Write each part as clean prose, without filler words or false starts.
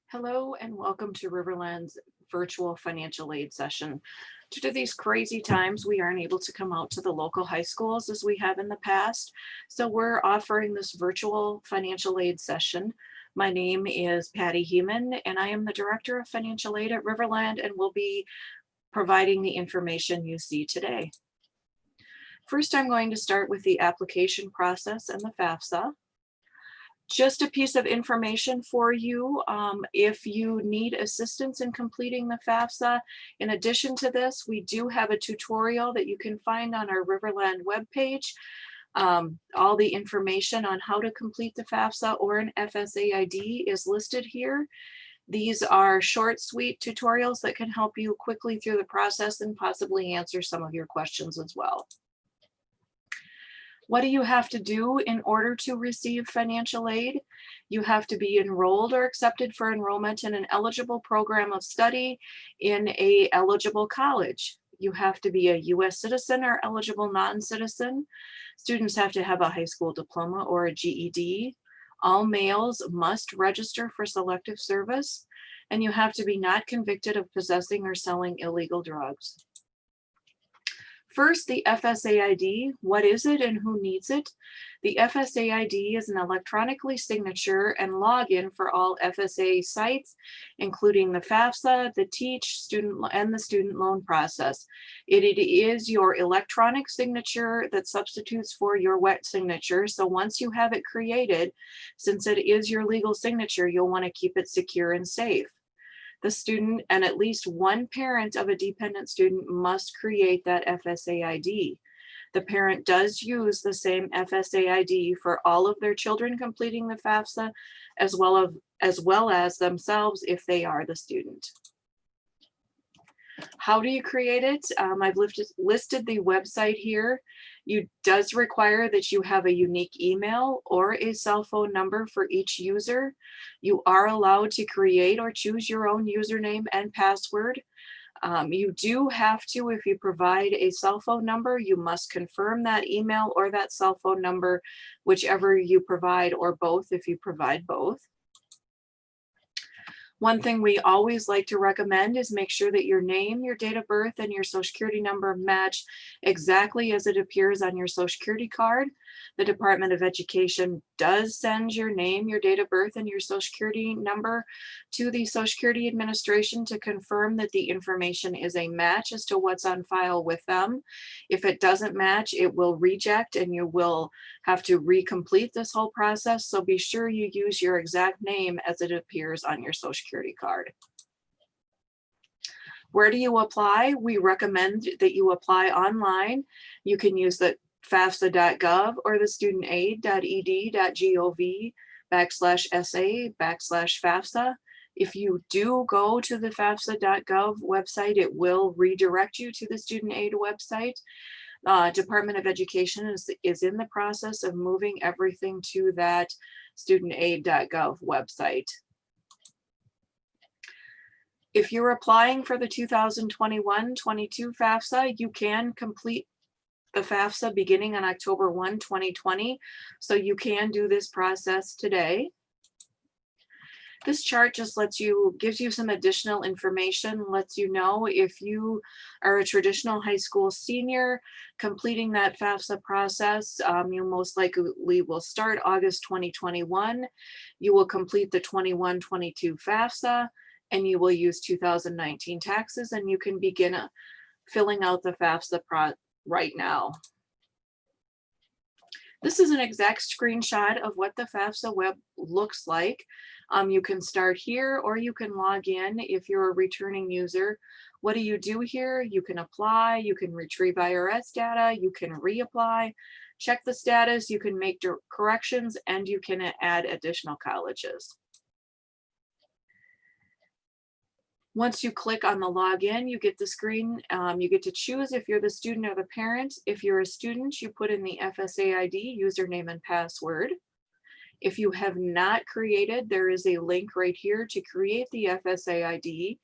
Hello and welcome to Riverland's virtual financial aid session. Due to these crazy times, we aren't able to come out to the local high schools as we have in the past. So we're offering this virtual financial aid session. My name is Patty Heeman and I am the Director of Financial Aid at Riverland and will be providing the information you see today. First, I'm going to start with the application process and the FAFSA. Just a piece of information for you. If you need assistance in completing the FAFSA, in addition to this, we do have a tutorial that you can find on our Riverland webpage. All the information on how to complete the FAFSA or an FSA ID is listed here. These are short, sweet tutorials that can help you quickly through the process and possibly answer some of your questions as well. What do you have to do in order to receive financial aid? You have to be enrolled or accepted for enrollment in an eligible program of study in an eligible college. You have to be a US citizen or eligible non-citizen. Students have to have a high school diploma or a GED. All males must register for selective service, and you have to be not convicted of possessing or selling illegal drugs. First, the FSA ID. What is it and who needs it? The FSA ID is an electronically signature and login for all FSA sites, including the FAFSA, the TEACH, and the student loan process. It is your electronic signature that substitutes for your wet signature. So once you have it created, since it is your legal signature, you'll want to keep it secure and safe. The student and at least one parent of a dependent student must create that FSA ID. The parent does use the same FSA ID for all of their children completing the FAFSA, as well as themselves if they are the student. How do you create it? I've listed the website here. It does require that you have a unique email or a cell phone number for each user. You are allowed to create or choose your own username and password. You do have to, if you provide a cell phone number, you must confirm that email or that cell phone number, whichever you provide, or both if you provide both. One thing we always like to recommend is make sure that your name, your date of birth, and your social security number match exactly as it appears on your social security card. The Department of Education does send your name, your date of birth, and your social security number to the Social Security Administration to confirm that the information is a match as to what's on file with them. If it doesn't match, it will reject and you will have to recomplete this whole process. So be sure you use your exact name as it appears on your social security card. Where do you apply? We recommend that you apply online. You can use the FAFSA.gov or the studentaid.ed.gov/SA/FAFSA. If you do go to the FAFSA.gov website, it will redirect you to the student aid website. Department of Education is in the process of moving everything to that studentaid.gov website. If you're applying for the 2021-22 FAFSA, you can complete the FAFSA beginning on October 1, 2020. So you can do this process today. This chart just gives you some additional information, lets you know if you are a traditional high school senior completing that FAFSA process, you most likely will start August 2021. You will complete the 21-22 FAFSA and you will use 2019 taxes, and you can begin filling out the FAFSA right now. This is an exact screenshot of what the FAFSA web looks like. You can start here or you can log in if you're a returning user. What do you do here? You can apply, you can retrieve IRS data, you can reapply, check the status, you can make corrections, and you can add additional colleges. Once you click on the login, you get the screen. You get to choose if you're the student or the parent. If you're a student, you put in the FSA ID, username, and password. If you have not created, there is a link right here to create the FSA ID.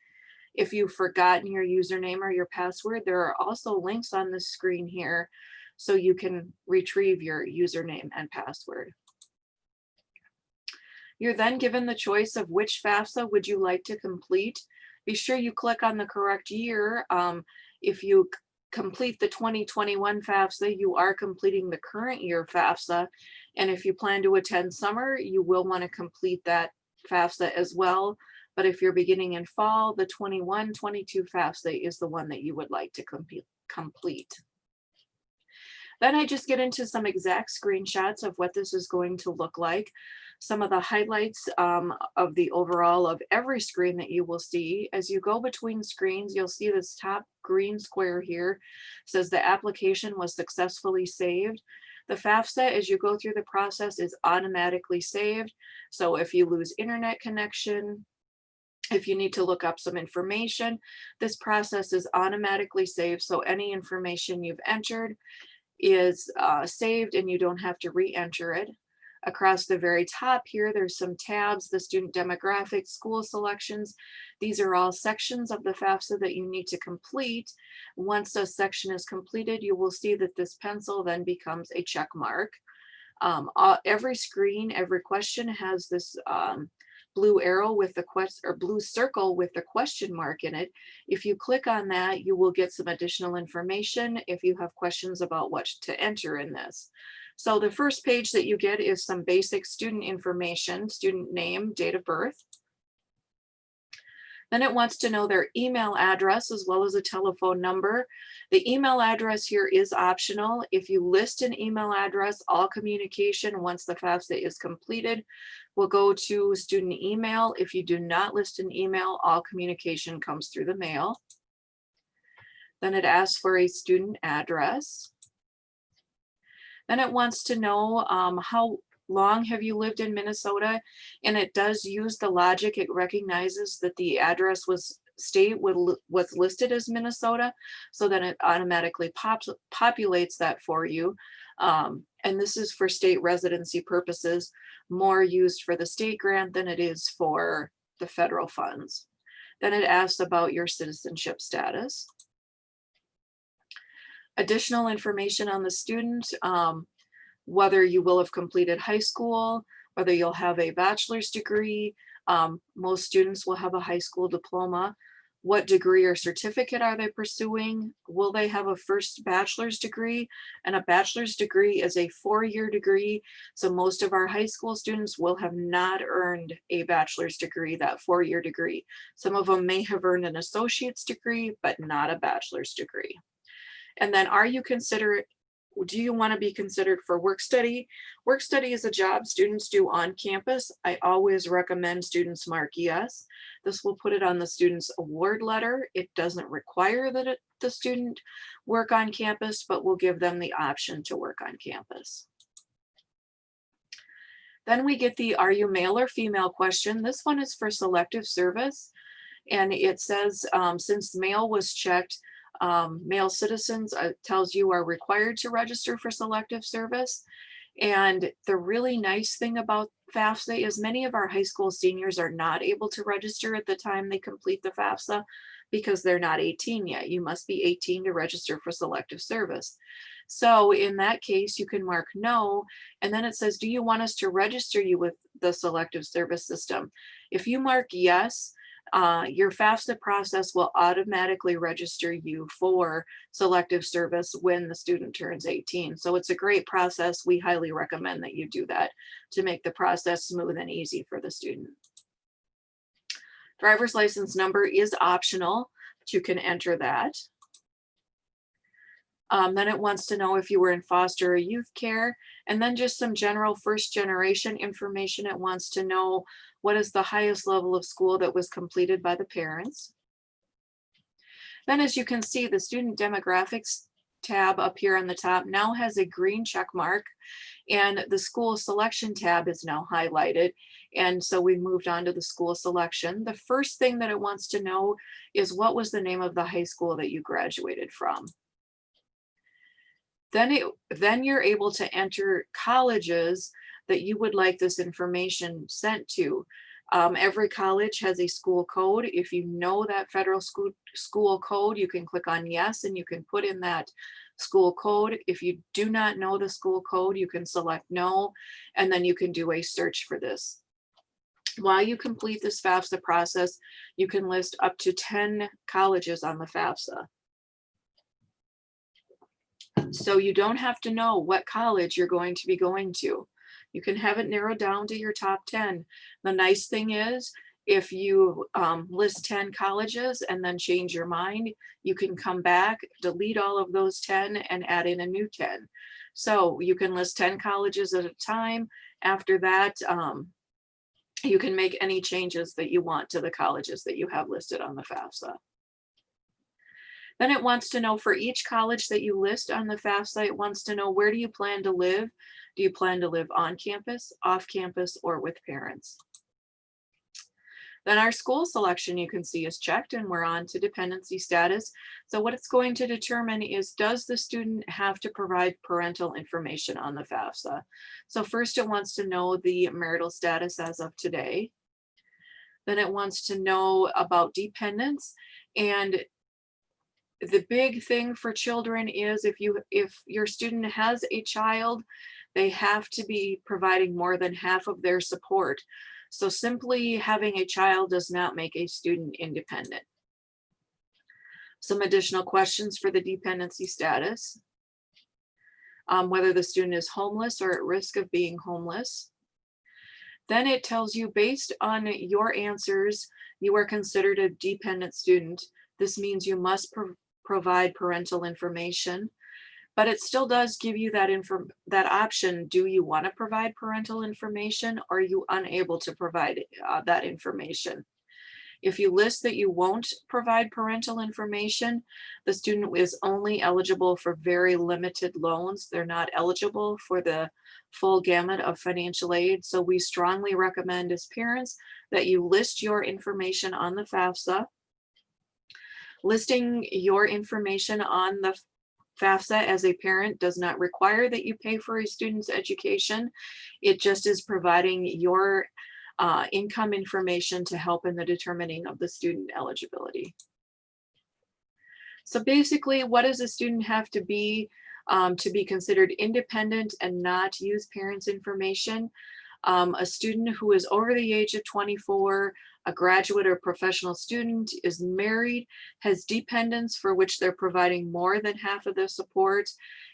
If you've forgotten your username or your password, there are also links on the screen here so you can retrieve your username and password. You're then given the choice of which FAFSA would you like to complete. Be sure you click on the correct year. If you complete the 2021 FAFSA, you are completing the current year FAFSA. And if you plan to attend summer, you will want to complete that FAFSA as well. But if you're beginning in fall, the 21-22 FAFSA is the one that you would like to complete. Then I just get into some exact screenshots of what this is going to look like. Some of the highlights of the overall of every screen that you will see. As you go between screens, you'll see this top green square here says the application was successfully saved. The FAFSA, as you go through the process, is automatically saved. So if you lose internet connection, if you need to look up some information, this process is automatically saved. So any information you've entered is saved and you don't have to re-enter it. Across the very top here, there's some tabs, the student demographics, school selections. These are all sections of the FAFSA that you need to complete. Once a section is completed, you will see that this pencil then becomes a check mark. Every screen, every question has this blue arrow with the blue circle with the question mark in it. If you click on that, you will get some additional information if you have questions about what to enter in this. So the first page that you get is some basic student information, student name, date of birth. Then it wants to know their email address as well as a telephone number. The email address here is optional. If you list an email address, all communication once the FAFSA is completed will go to student email. If you do not list an email, all communication comes through the mail. Then it asks for a student address. Then it wants to know how long have you lived in Minnesota, and it does use the logic. It recognizes that the address was listed as Minnesota, so then it automatically populates that for you. And this is for state residency purposes, more used for the state grant than it is for the federal funds. Then it asks about your citizenship status. Additional information on the student, whether you will have completed high school, whether you'll have a bachelor's degree. Most students will have a high school diploma. What degree or certificate are they pursuing? Will they have a first bachelor's degree? And a bachelor's degree is a 4-year degree. So most of our high school students will have not earned a bachelor's degree, that 4-year degree. Some of them may have earned an associate's degree, but not a bachelor's degree. And then do you want to be considered for work study? Work study is a job students do on campus. I always recommend students mark yes. This will put it on the student's award letter. It doesn't require that the student work on campus, but will give them the option to work on campus. Then we get the are you male or female question. This one is for selective service. And it says since male was checked, male citizens tells you are required to register for selective service. And the really nice thing about FAFSA is many of our high school seniors are not able to register at the time they complete the FAFSA because they're not 18 yet. You must be 18 to register for selective service. So in that case, you can mark no, and then it says, do you want us to register you with the selective service system? If you mark yes, your FAFSA process will automatically register you for selective service when the student turns 18. So it's a great process. We highly recommend that you do that to make the process smooth and easy for the student. Driver's license number is optional, but you can enter that. Then it wants to know if you were in foster or youth care, and then just some general first generation information. It wants to know what is the highest level of school that was completed by the parents. Then as you can see, the student demographics tab up here on the top now has a green check mark, and the school selection tab is now highlighted. And so we moved on to the school selection. The first thing that it wants to know is what was the name of the high school that you graduated from. Then you're able to enter colleges that you would like this information sent to. Every college has a school code. If you know that federal school code, you can click on yes, and you can put in that school code. If you do not know the school code, you can select no, and then you can do a search for this. While you complete this FAFSA process, you can list up to 10 colleges on the FAFSA. So you don't have to know what college you're going to be going to. You can have it narrowed down to your top 10. The nice thing is, if you list 10 colleges and then change your mind, you can come back, delete all of those 10 and add in a new 10. So you can list 10 colleges at a time. After that, you can make any changes that you want to the colleges that you have listed on the FAFSA. Then it wants to know, for each college that you list on the FAFSA, it wants to know, where do you plan to live? Do you plan to live on campus, off campus, or with parents? Then our school selection, you can see, is checked, and we're on to dependency status. So what it's going to determine is, does the student have to provide parental information on the FAFSA? So first it wants to know the marital status as of today. Then it wants to know about dependents. And the big thing for children is, if your student has a child, they have to be providing more than half of their support. So simply having a child does not make a student independent. Some additional questions for the dependency status: whether the student is homeless or at risk of being homeless. Then it tells you, based on your answers, you are considered a dependent student. This means you must provide parental information, but it still does give you that option. Do you want to provide parental information, or are you unable to provide that information? If you list that you won't provide parental information, the student is only eligible for very limited loans. They're not eligible for the full gamut of financial aid. So we strongly recommend, as parents, that you list your information on the FAFSA. Listing your information on the FAFSA as a parent does not require that you pay for a student's education. It just is providing your income information to help in the determining of the student eligibility. So basically, what does a student have to be considered independent and not use parents' information? A student who is over the age of 24, a graduate or professional student, is married, has dependents for which they're providing more than half of the support.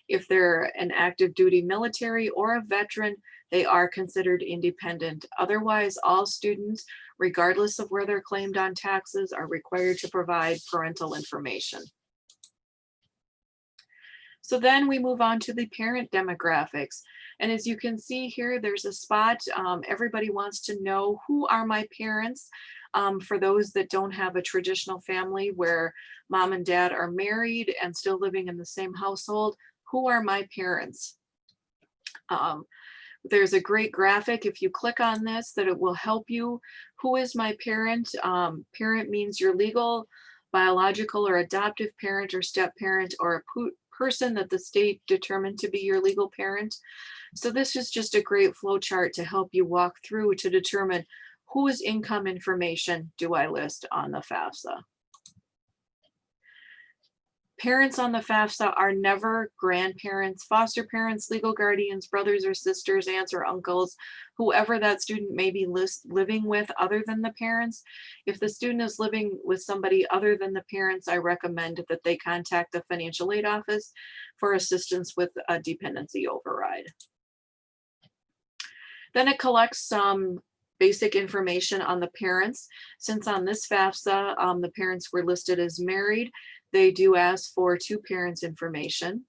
If they're an active duty military or a veteran, they are considered independent. Otherwise, all students, regardless of where they're claimed on taxes, are required to provide parental information. So then we move on to the parent demographics. And as you can see here, there's a spot. Everybody wants to know, who are my parents? For those that don't have a traditional family where mom and dad are married and still living in the same household, who are my parents? There's a great graphic, if you click on this, that it will help you. Who is my parent? Parent means your legal, biological, or adoptive parent, or step parent, or a person that the state determined to be your legal parent. So this is just a great flow chart to help you walk through to determine, whose income information do I list on the FAFSA? Parents on the FAFSA are never grandparents, foster parents, legal guardians, brothers or sisters, aunts or uncles, whoever that student may be living with other than the parents. If the student is living with somebody other than the parents, I recommend that they contact the financial aid office for assistance with a dependency override. Then it collects some basic information on the parents. Since on this FAFSA, the parents were listed as married, they do ask for two parents' information.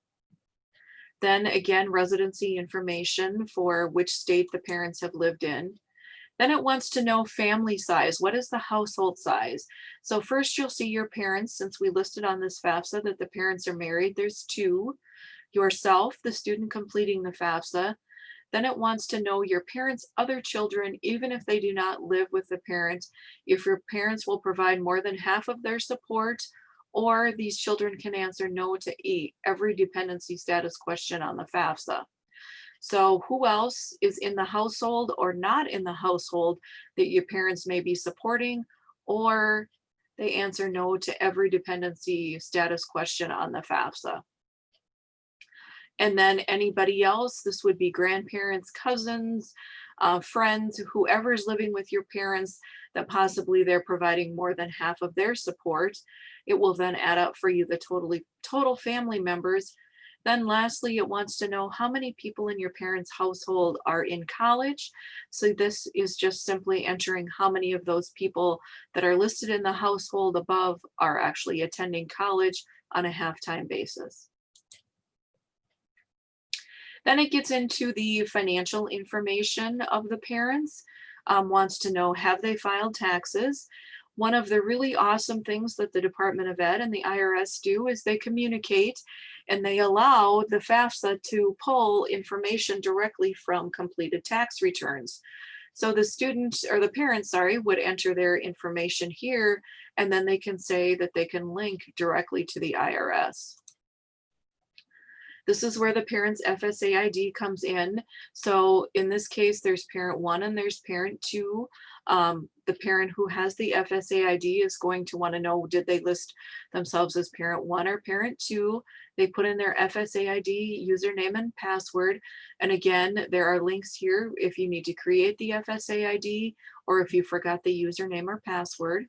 Then again, residency information for which state the parents have lived in. Then it wants to know family size. What is the household size? So first you'll see your parents. Since we listed on this FAFSA that the parents are married, there's two. Yourself, the student completing the FAFSA. Then it wants to know your parents' other children, even if they do not live with the parent, if your parents will provide more than half of their support, or these children can answer no to every dependency status question on the FAFSA. So who else is in the household or not in the household that your parents may be supporting, or they answer no to every dependency status question on the FAFSA. And then anybody else, this would be grandparents, cousins, friends, whoever's living with your parents that possibly they're providing more than half of their support. It will then add up for you the total family members. Then lastly, it wants to know how many people in your parents' household are in college. So this is just simply entering how many of those people that are listed in the household above are actually attending college on a half-time basis. Then it gets into the financial information of the parents. Wants to know, have they filed taxes? One of the really awesome things that the Department of Ed and the IRS do is they communicate and they allow the FAFSA to pull information directly from completed tax returns. So the student or the parents, sorry, would enter their information here, and then they can say that they can link directly to the IRS. This is where the parent's FSA ID comes in. So in this case, there's parent 1 and there's parent 2. The parent who has the FSA ID is going to want to know, did they list themselves as parent 1 or parent 2? They put in their FSA ID, username and password. And again, there are links here if you need to create the FSA ID or if you forgot the username or password.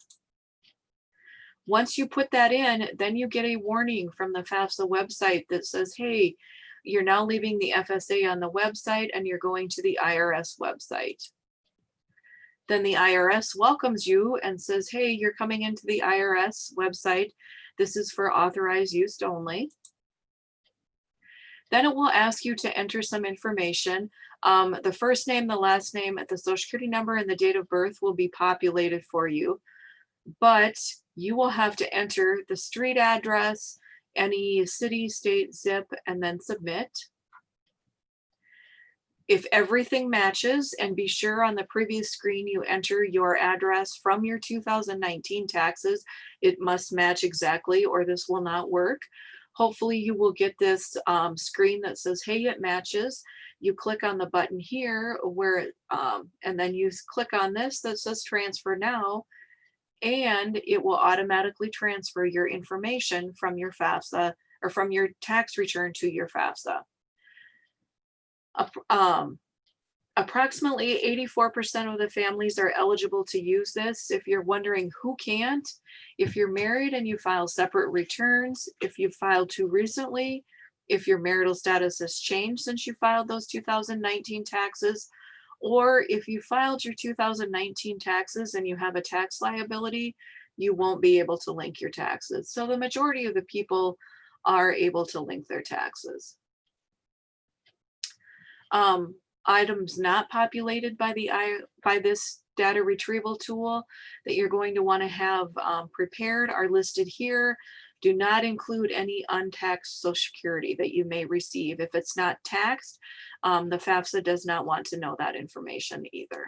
Once you put that in, then you get a warning from the FAFSA website that says, hey, you're now leaving the FSA on the website and you're going to the IRS website. Then the IRS welcomes you and says, hey, you're coming into the IRS website. This is for authorized use only. Then it will ask you to enter some information. The first name, the last name, the social security number, and the date of birth will be populated for you. But you will have to enter the street address, any city, state, zip, and then submit. If everything matches, and be sure on the previous screen you enter your address from your 2019 taxes, it must match exactly or this will not work. Hopefully you will get this screen that says, hey, it matches. You click on the button here where, and then you click on this that says transfer now, and it will automatically transfer your information from your FAFSA or from your tax return to your FAFSA. Approximately 84% of the families are eligible to use this. If you're wondering who can't, if you're married and you file separate returns, if you filed too recently, if your marital status has changed since you filed those 2019 taxes, or if you filed your 2019 taxes and you have a tax liability, you won't be able to link your taxes. So the majority of the people are able to link their taxes. Items not populated by this data retrieval tool that you're going to want to have prepared are listed here. Do not include any untaxed Social Security that you may receive. If it's not taxed, the FAFSA does not want to know that information either.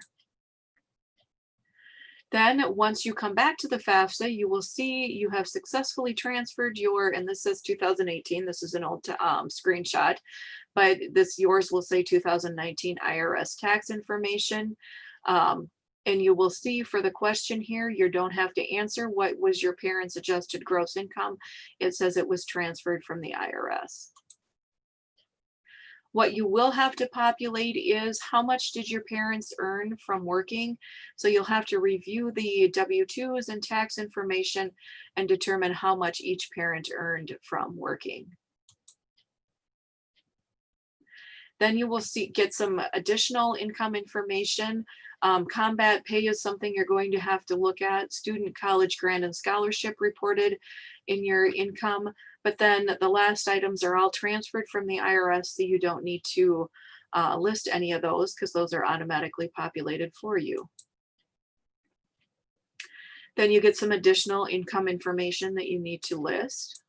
Then once you come back to the FAFSA, you will see you have successfully transferred your, and this says 2018, this is an old screenshot, but yours will say 2019 IRS tax information. And you will see for the question here, you don't have to answer what was your parents' adjusted gross income. It says it was transferred from the IRS. What you will have to populate is how much did your parents earn from working? So you'll have to review the W-2s and tax information and determine how much each parent earned from working. Then you will get some additional income information. Combat pay is something you're going to have to look at. Student, college, grant, and scholarship reported in your income. But then the last items are all transferred from the IRS, so you don't need to list any of those because those are automatically populated for you. Then you get some additional income information that you need to list.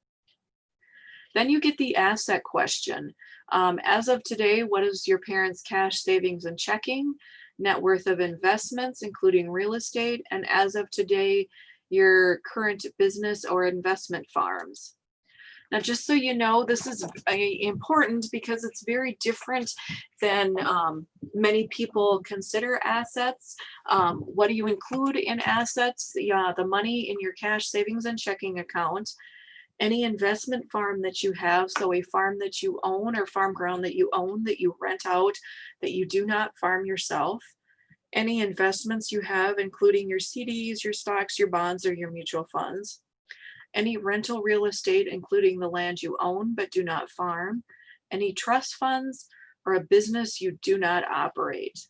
Then you get the asset question. As of today, what is your parents' cash, savings, and checking? Net worth of investments, including real estate, and as of today, your current business or investment farms. Now, just so you know, this is important because it's very different than many people consider assets. What do you include in assets? The money in your cash, savings, and checking account. Any investment farm that you have, so a farm that you own or farm ground that you own that you rent out, that you do not farm yourself. Any investments you have, including your CDs, your stocks, your bonds, or your mutual funds. Any rental real estate, including the land you own but do not farm. Any trust funds or a business you do not operate.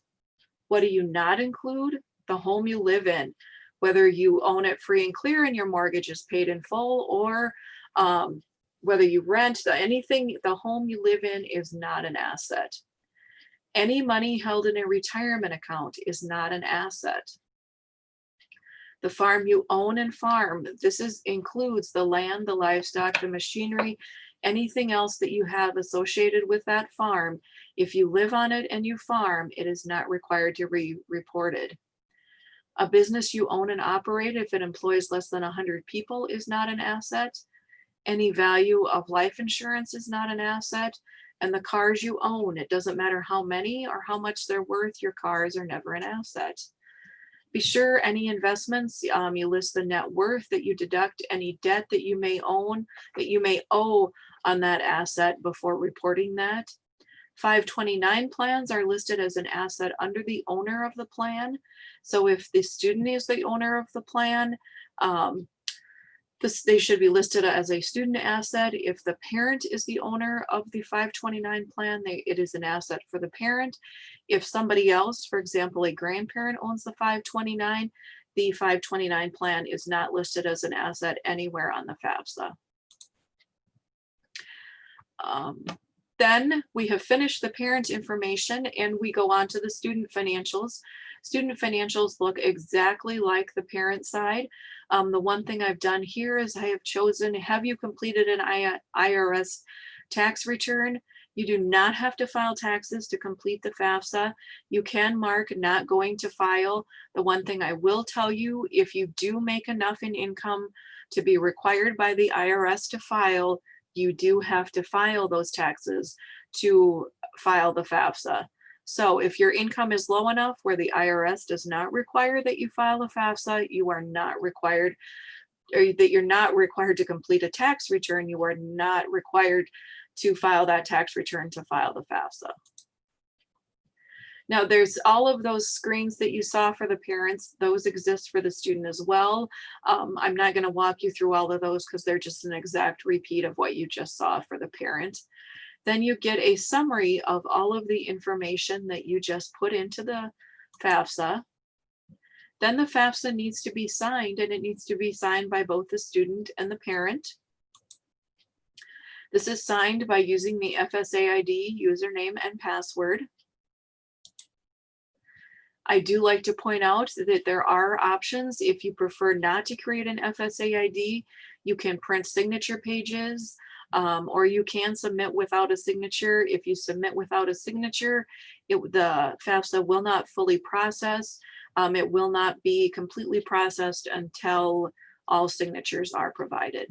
What do you not include? The home you live in, whether you own it free and clear and your mortgage is paid in full, or whether you rent, anything, the home you live in is not an asset. Any money held in a retirement account is not an asset. The farm you own and farm, includes the land, the livestock, the machinery, anything else that you have associated with that farm. If you live on it and you farm, it is not required to be reported. A business you own and operate, if it employs less than 100 people, is not an asset. Any value of life insurance is not an asset. And the cars you own, it doesn't matter how many or how much they're worth, your cars are never an asset. Be sure any investments, you list the net worth, that you deduct any debt that you may owe on that asset before reporting that. 529 plans are listed as an asset under the owner of the plan. So if the student is the owner of the plan, they should be listed as a student asset. If the parent is the owner of the 529 plan, it is an asset for the parent. If somebody else, for example, a grandparent owns the 529, the 529 plan is not listed as an asset anywhere on the FAFSA. Then we have finished the parent information and we go on to the student financials. Student financials look exactly like the parent side. The one thing I've done here is I have chosen, have you completed an IRS tax return? You do not have to file taxes to complete the FAFSA. You can mark not going to file. The one thing I will tell you, if you do make enough in income to be required by the IRS to file, you do have to file those taxes to file the FAFSA. So if your income is low enough where the IRS does not require that you file a FAFSA, you are not required, or that you're not required to complete a tax return, you are not required to file that tax return to file the FAFSA. Now there's all of those screens that you saw for the parents, those exist for the student as well. I'm not going to walk you through all of those because they're just an exact repeat of what you just saw for the parent. Then you get a summary of all of the information that you just put into the FAFSA. Then the FAFSA needs to be signed, and it needs to be signed by both the student and the parent. This is signed by using the FSA ID username and password. I do like to point out that there are options. If you prefer not to create an FSA ID, you can print signature pages, or you can submit without a signature. If you submit without a signature, the FAFSA will not fully process. It will not be completely processed until all signatures are provided.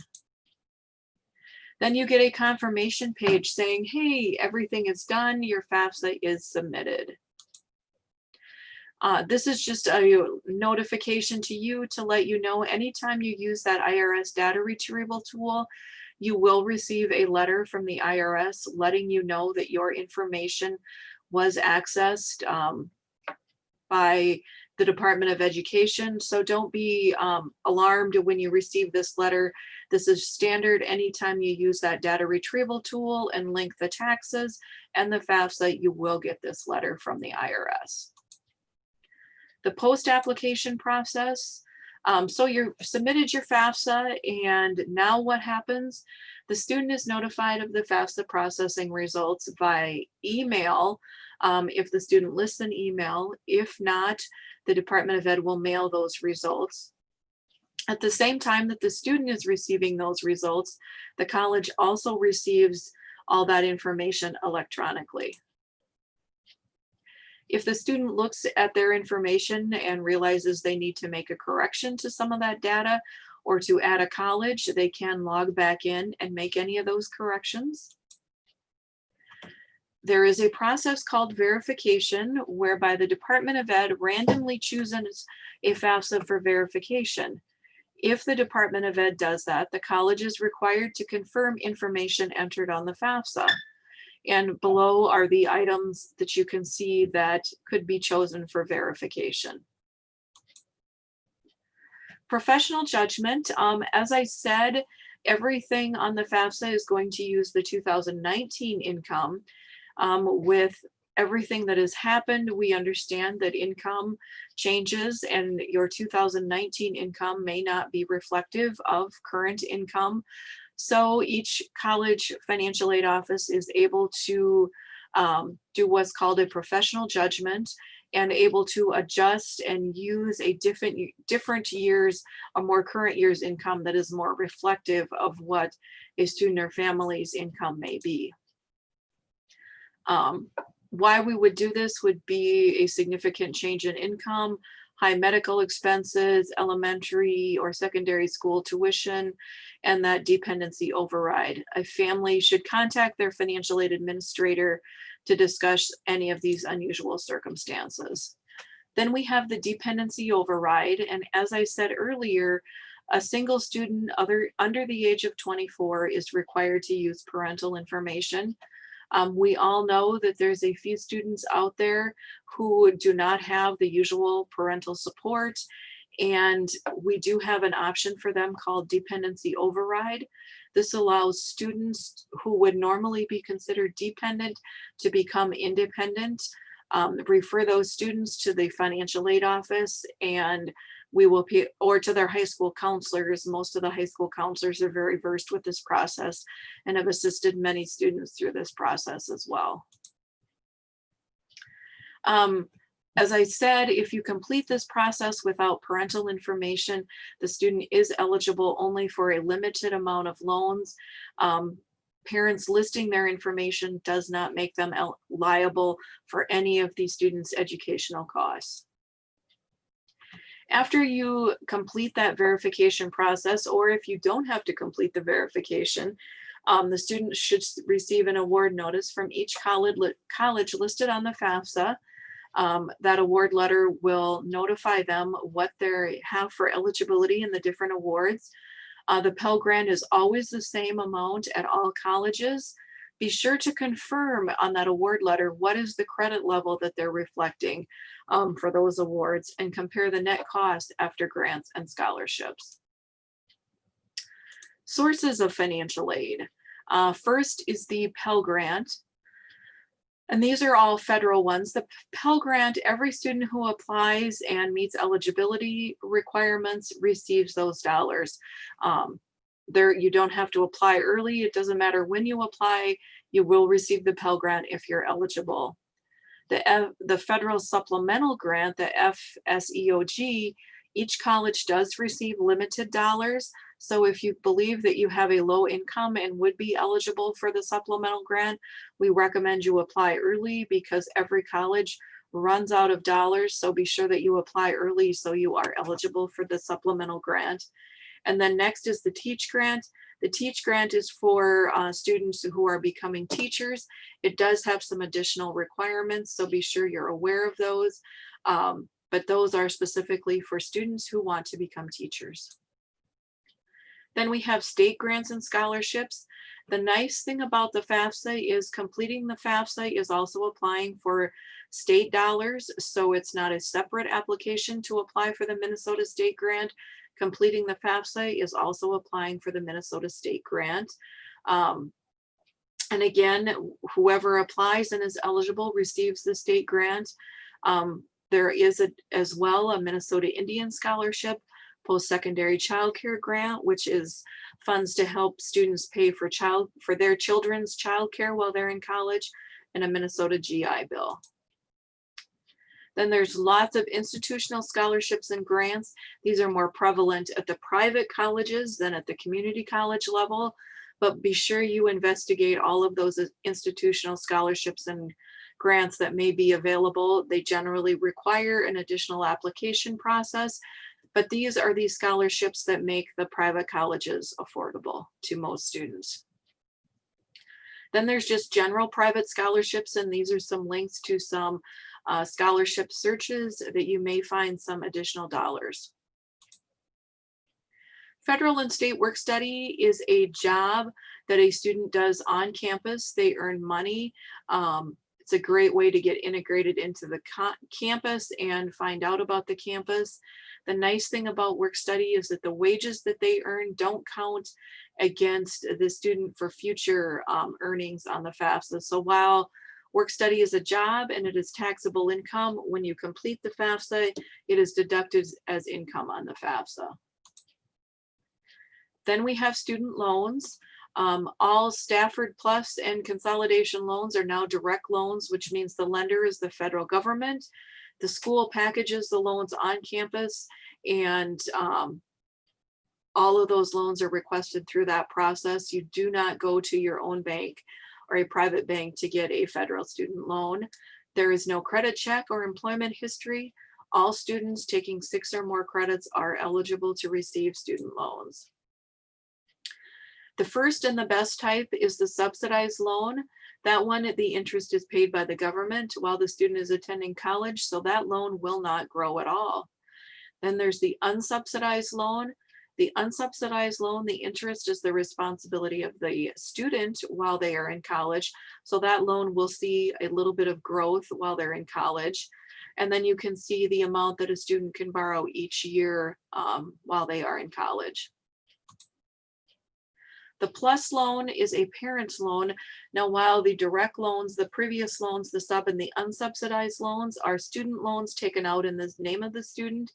Then you get a confirmation page saying, hey, everything is done, your FAFSA is submitted. This is just a notification to you to let you know anytime you use that IRS data retrieval tool, you will receive a letter from the IRS letting you know that your information was accessed by the Department of Education. So don't be alarmed when you receive this letter. This is standard anytime you use that data retrieval tool and link the taxes and the FAFSA, you will get this letter from the IRS. The post-application process. So you submitted your FAFSA, and now what happens? The student is notified of the FAFSA processing results by email if the student lists an email. If not, the Department of Ed will mail those results. At the same time that the student is receiving those results, the college also receives all that information electronically. If the student looks at their information and realizes they need to make a correction to some of that data or to add a college, they can log back in and make any of those corrections. There is a process called verification whereby the Department of Ed randomly chooses a FAFSA for verification. If the Department of Ed does that, the college is required to confirm information entered on the FAFSA. And below are the items that you can see that could be chosen for verification. Professional judgment, as I said, everything on the FAFSA is going to use the 2019 income. With everything that has happened, we understand that income changes and your 2019 income may not be reflective of current income. So each college financial aid office is able to do what's called a professional judgment and able to adjust and use a different years, a more current year's income that is more reflective of what a student or family's income may be. Why we would do this would be a significant change in income, high medical expenses, elementary or secondary school tuition, and that dependency override. A family should contact their financial aid administrator to discuss any of these unusual circumstances. Then we have the dependency override. And as I said earlier, a single student under the age of 24 is required to use parental information. We all know that there's a few students out there who do not have the usual parental support, and we do have an option for them called dependency override. This allows students who would normally be considered dependent to become independent. Refer those students to the financial aid office, and we will pay, or to their high school counselors. Most of the high school counselors are very versed with this process and have assisted many students through this process as well. As I said, if you complete this process without parental information, the student is eligible only for a limited amount of loans. Parents listing their information does not make them liable for any of the students' educational costs. After you complete that verification process, or if you don't have to complete the verification, the student should receive an award notice from each college listed on the FAFSA. That award letter will notify them what they have for eligibility in the different awards. The Pell Grant is always the same amount at all colleges. Be sure to confirm on that award letter what is the credit level that they're reflecting for those awards, and compare the net cost after grants and scholarships. Sources of financial aid. First is the Pell Grant. And these are all federal ones. The Pell Grant, every student who applies and meets eligibility requirements receives those dollars. You don't have to apply early. It doesn't matter when you apply, you will receive the Pell Grant if you're eligible. The federal supplemental grant, the FSEOG, each college does receive limited dollars. So if you believe that you have a low income and would be eligible for the supplemental grant, we recommend you apply early because every college runs out of dollars. So be sure that you apply early so you are eligible for the supplemental grant. And then next is the Teach Grant. The Teach Grant is for students who are becoming teachers. It does have some additional requirements, so be sure you're aware of those. But those are specifically for students who want to become teachers. Then we have state grants and scholarships. The nice thing about the FAFSA is completing the FAFSA is also applying for state dollars. So it's not a separate application to apply for the Minnesota State Grant. Completing the FAFSA is also applying for the Minnesota State Grant. And again, whoever applies and is eligible receives the state grant. There is as well a Minnesota Indian Scholarship, post-secondary childcare grant, which is funds to help students pay for their children's childcare while they're in college, and a Minnesota GI Bill. Then there's lots of institutional scholarships and grants. These are more prevalent at the private colleges than at the community college level, but be sure you investigate all of those institutional scholarships and grants that may be available. They generally require an additional application process, but these are the scholarships that make the private colleges affordable to most students. Then there's just general private scholarships, and these are some links to some scholarship searches that you may find some additional dollars. Federal and state work study is a job that a student does on campus. They earn money. It's a great way to get integrated into the campus and find out about the campus. The nice thing about work study is that the wages that they earn don't count against the student for future earnings on the FAFSA. So while work study is a job and it is taxable income, when you complete the FAFSA, it is deducted as income on the FAFSA. Then we have student loans. All Stafford Plus and consolidation loans are now direct loans, which means the lender is the federal government. The school packages the loans on campus, and all of those loans are requested through that process. You do not go to your own bank or a private bank to get a federal student loan. There is no credit check or employment history. All students taking 6 or more credits are eligible to receive student loans. The first and the best type is the subsidized loan. That one, the interest is paid by the government while the student is attending college, so that loan will not grow at all. Then there's the unsubsidized loan. The unsubsidized loan, the interest is the responsibility of the student while they are in college, so that loan will see a little bit of growth while they're in college. And then you can see the amount that a student can borrow each year while they are in college. The PLUS loan is a parent's loan. Now, while the direct loans, the previous loans, the sub and the unsubsidized loans are student loans taken out in the name of the student,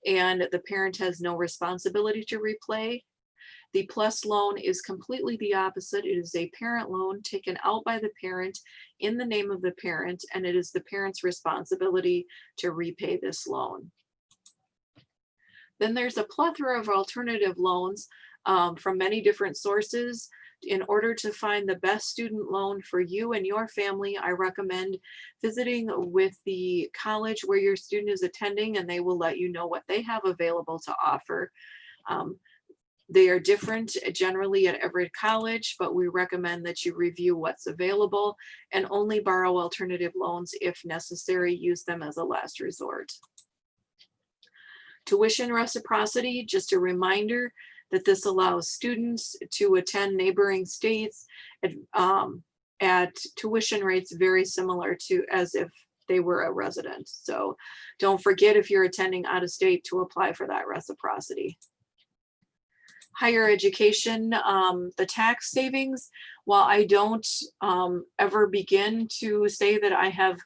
and the parent has no responsibility to repay. The PLUS loan is completely the opposite. It is a parent loan taken out by the parent in the name of the parent, and it is the parent's responsibility to repay this loan. Then there's a plethora of alternative loans from many different sources. In order to find the best student loan for you and your family, I recommend visiting with the college where your student is attending, and they will let you know what they have available to offer. They are different generally at every college, but we recommend that you review what's available and only borrow alternative loans if necessary. Use them as a last resort. Tuition reciprocity, just a reminder that this allows students to attend neighboring states at tuition rates very similar to as if they were a resident. So don't forget, if you're attending out of state, to apply for that reciprocity. Higher education, the tax savings, while I don't ever begin to say that I have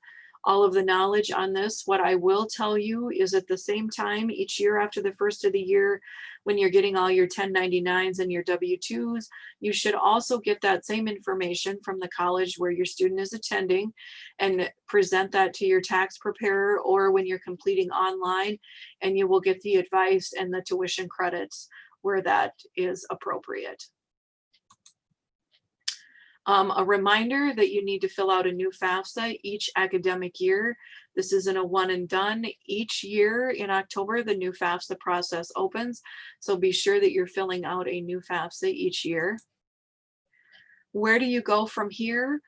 all of the knowledge on this, what I will tell you is at the same time, each year after the first of the year, when you're getting all your 1099s and your W-2s, you should also get that same information from the college where your student is attending and present that to your tax preparer, or when you're completing online, and you will get the advice and the tuition credits where that is appropriate. A reminder that you need to fill out a new FAFSA each academic year. This isn't a one and done. Each year in October, the new FAFSA process opens. So be sure that you're filling out a new FAFSA each year. Where do you go from here?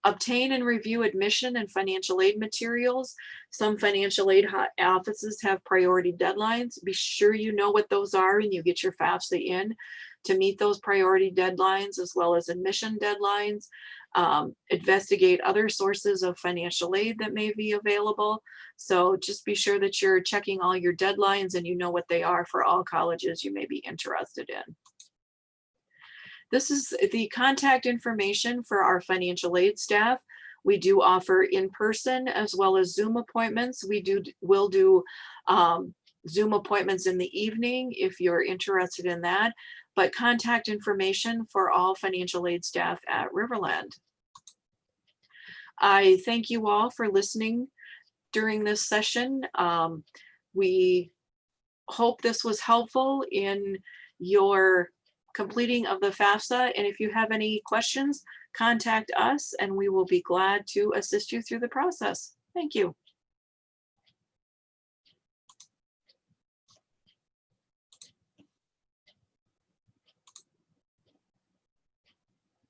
Obtain and review admission and financial aid materials. Some financial aid offices have priority deadlines. Be sure you know what those are and you get your FAFSA in to meet those priority deadlines, as well as admission deadlines. Investigate other sources of financial aid that may be available. So just be sure that you're checking all your deadlines and you know what they are for all colleges you may be interested in. This is the contact information for our financial aid staff. We do offer in-person as well as Zoom appointments. We'll do Zoom appointments in the evening if you're interested in that, but contact information for all financial aid staff at Riverland. I thank you all for listening during this session. We hope this was helpful in your completing of the FAFSA, and if you have any questions, contact us and we will be glad to assist you through the process. Thank you.